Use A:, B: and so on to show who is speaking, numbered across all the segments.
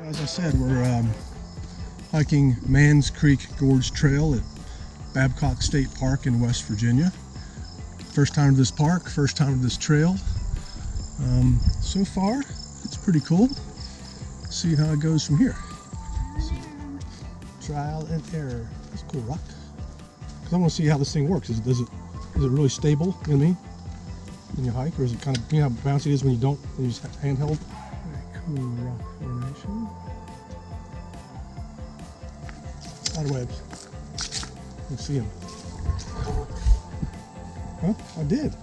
A: As I said, we're hiking Manns Creek Gorge Trail at Babcock State Park in West Virginia. First time to this park, first time to this trail. So far, it's pretty cool. See how it goes from here. Trial and error. That's cool, rock. Because I want to see how this thing works. Is it really stable? You know what I mean? When you hike, or is it kind of, you know how bouncy it is when you don't, when you use handheld? Very cool rock formation. Spider webs. You see them. Huh? I did.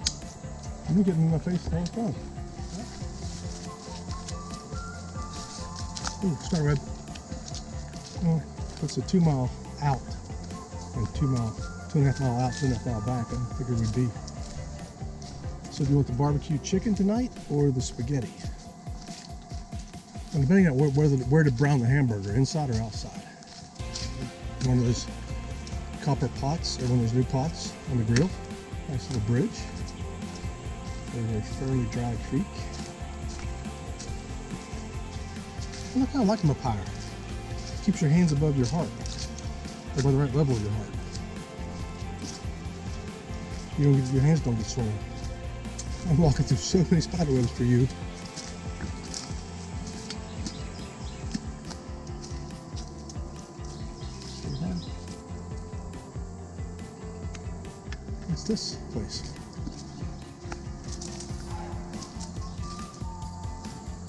A: You're getting in my face all the time. Ooh, spider web. Well, it's a 2 mile out and 2.5 mile out, 2.5 mile back. I figured we'd be. So do you want the barbecue chicken tonight or the spaghetti? And depending on where to brown the hamburger, inside or outside. One of those copper pots or one of those new pots on the grill. Nice little bridge. There's a fairly dry creek. And I kind of like them up higher. Keeps your hands above your heart, or by the right level of your heart. Your hands don't get swollen. I'm walking through so many spider webs for you. What's this place?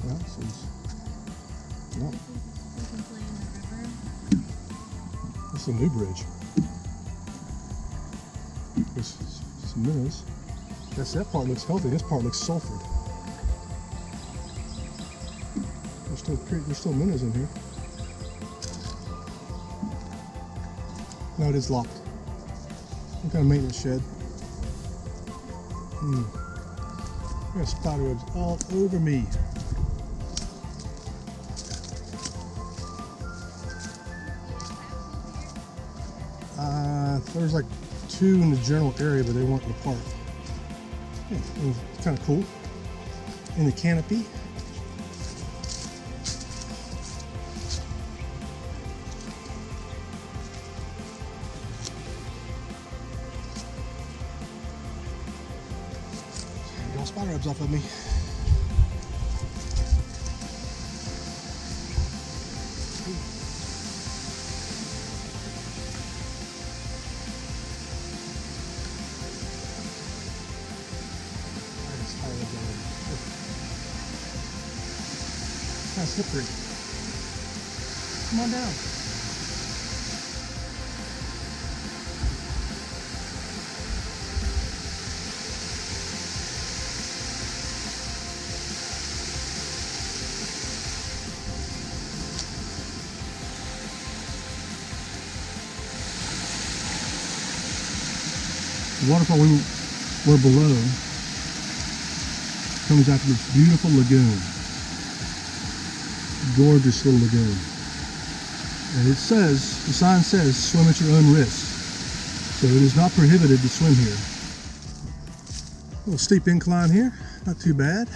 A: Well, this is, no. This is a new bridge. There's some minnows. Yes, that part looks healthy. This part looks sulfured. There's still minnows in here. No, it is locked. Some kind of maintenance shed. There's spider webs all over me. There's like 2 in the general area, but they weren't in the park. Yeah, it's kind of cool. In the canopy. Get all spider webs off of me. Kind of slippery. Come on down. The waterfall we were below comes out to this beautiful lagoon. Gorgeous little lagoon. And it says, the sign says, swim at your own risk. So it is not prohibited to swim here. A little steep incline here, not too bad.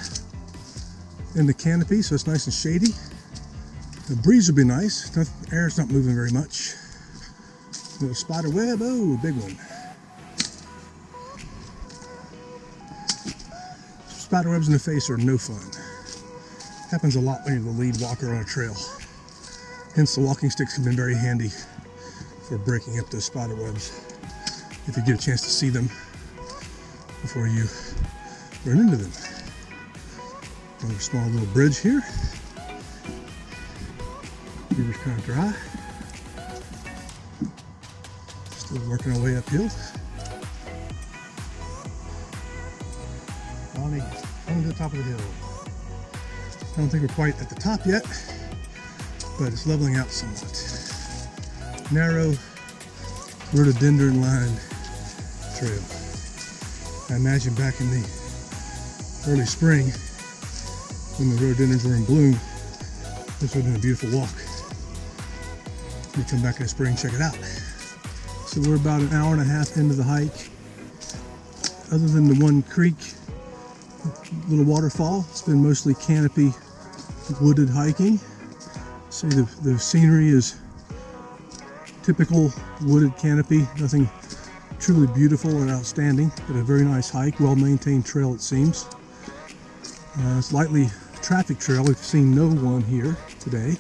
A: In the canopy, so it's nice and shady. The breeze will be nice. The air's not moving very much. Little spider web, oh, a big one. Spider webs in the face are no fun. Happens a lot when you're the lead walker on a trail. Hence the walking sticks have been very handy for breaking up those spider webs if you get a chance to see them before you run into them. Another small little bridge here. River's kind of dry. Still working our way uphill. On the top of the hill. I don't think we're quite at the top yet, but it's leveling out somewhat. Narrow, rhododendron lined trail. I imagine back in the early spring, when the rhododendrons were in bloom, this would have been a beautiful walk. You come back in the spring, check it out. So we're about an hour and a half into the hike. Other than the one creek, little waterfall, it's been mostly canopy wooded hiking. See, the scenery is typical wooded canopy, nothing truly beautiful or outstanding, but a very nice hike, well-maintained trail it seems. It's lightly traffic trail. We've seen no one here today,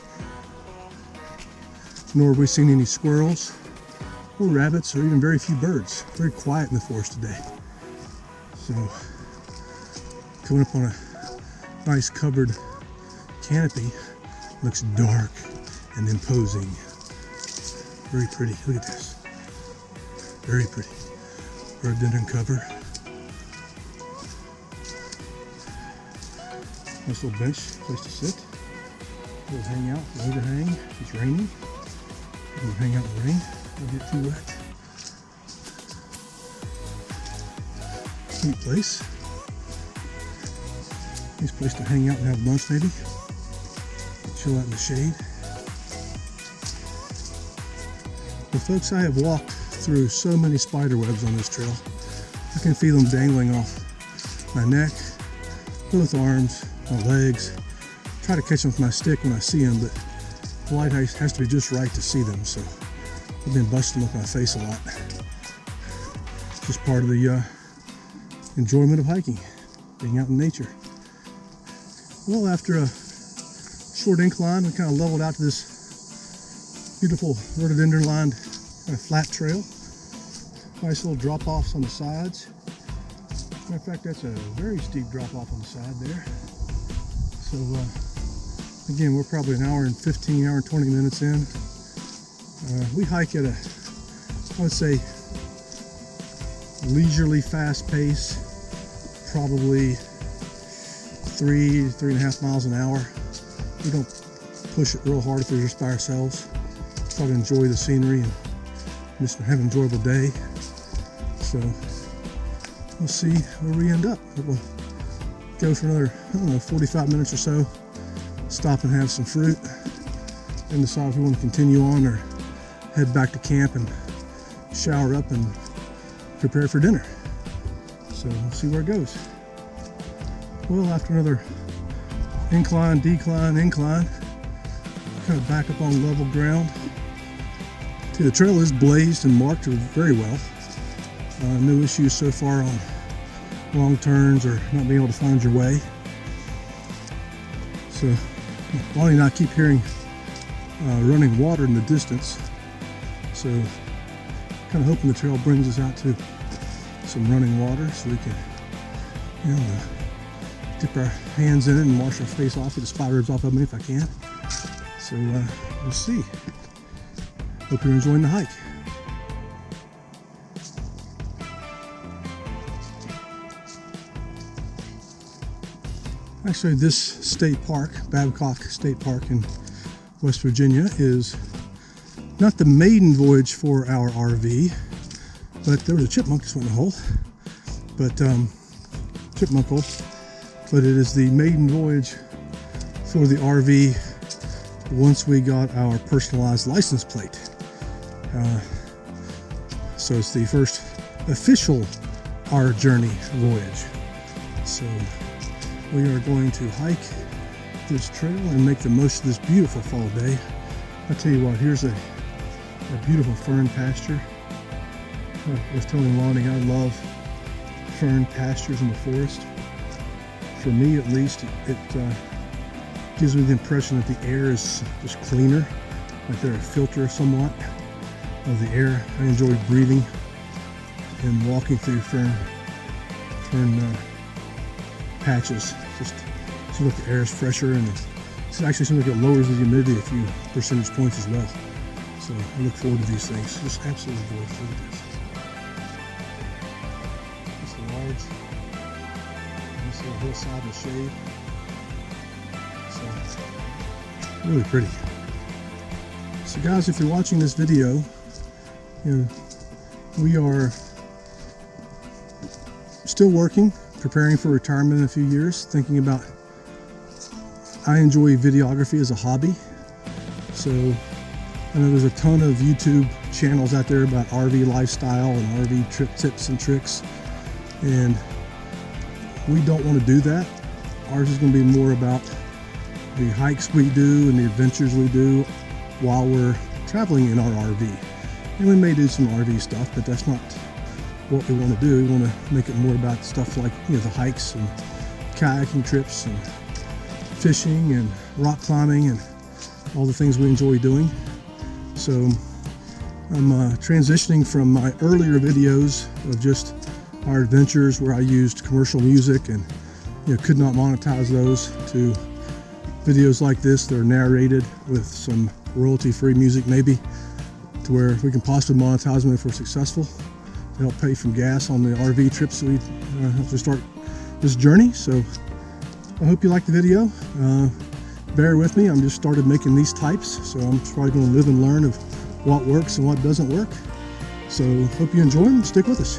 A: nor have we seen any squirrels or rabbits or even very few birds. Very quiet in the forest today. So coming up on a nice covered canopy, looks dark and imposing. Very pretty. Look at this. Very pretty. Rhododendron cover. Nice little bench, place to sit. We'll hang out, we'll overhang. It's raining. We'll hang out in the rain. Don't get too wet. Neat place. Nice place to hang out and have lunch maybe. Chill out in the shade. Well, folks, I have walked through so many spider webs on this trail. I can feel them dangling off my neck, both arms, my legs. Try to catch them with my stick when I see them, but the light has to be just right to see them, so I've been busting up my face a lot. Just part of the enjoyment of hiking, being out in nature. Well, after a short incline, we kind of leveled out to this beautiful rhododendron lined kind of flat trail. Nice little drop offs on the sides. Matter of fact, that's a very steep drop off on the side there. So again, we're probably an hour and 15, hour and 20 minutes in. We hike at a, I would say, leisurely fast pace, probably 3.5 miles an hour. We don't push it real hard if we're just by ourselves. Try to enjoy the scenery and just have an enjoyable day. So we'll see where we end up. We'll go for another, I don't know, 45 minutes or so, stop and have some fruit, and decide if we want to continue on or head back to camp and shower up and prepare for dinner. So we'll see where it goes. Well, after another incline, decline, incline, kind of back up on level ground. See, the trail is blazed and marked very well. No issues so far on long turns or not being able to find your way. So, Bonnie and I keep hearing running water in the distance. So, kind of hoping the trail brings us out to some running water so we can, you know, dip our hands in it and wash our face off, get the spider webs off of me if I can. So we'll see. Hope you're enjoying the hike. Actually, this state park, Babcock State Park in West Virginia, is not the maiden voyage for our RV, but there was a chipmunk just went in the hole. But chipmunk hole. But it is the maiden voyage for the RV once we got our personalized license plate. So it's the first official RJOURNEY voyage. So we are going to hike this trail and make the most of this beautiful fall day. I'll tell you what, here's a beautiful fern pasture. I was telling Lonnie I love fern pastures in the forest. For me, at least, it gives me the impression that the air is just cleaner, like they're a filter somewhat of the air. I enjoy breathing and walking through fern patches. Just seems like the air is fresher, and it actually seems like it lowers the humidity a few percentage points as well. So I look forward to these things. Just absolutely gorgeous. Look at this. It's large. Nice little hillside in the shade. So really pretty. So guys, if you're watching this video, you know, we are still working, preparing for retirement in a few years, thinking about, I enjoy videography as a hobby. So I know there's a ton of YouTube channels out there about RV lifestyle and RV trip tips and tricks, and we don't want to do that. Ours is going to be more about the hikes we do and the adventures we do while we're traveling in our RV. And we may do some RV stuff, but that's not what we want to do. We want to make it more about stuff like, you know, the hikes and kayaking trips and fishing and rock climbing and all the things we enjoy doing. So I'm transitioning from my earlier videos of just our adventures where I used commercial music and, you know, could not monetize those, to videos like this that are narrated with some royalty-free music, maybe, to where we can possibly monetize them if we're successful, to help pay from gas on the RV trips that we have to start this journey. So I hope you like the video. Bear with me, I'm just started making these types, so I'm probably going to live and learn of what works and what doesn't work. So hope you enjoy them. Stick with us.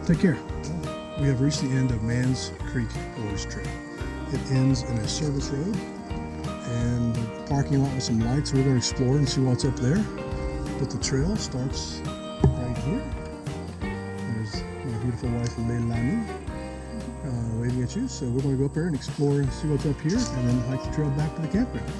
A: Take care. We have reached the end of Manns Creek Gorge Trail. It ends in a service road and a parking lot with some lights. We're going to explore and see what's up there. But the trail starts right here. There's my beautiful wife, Leilani, waving at you. So we're going to go up there and explore and see what's up here, and then hike the trail back to the campground.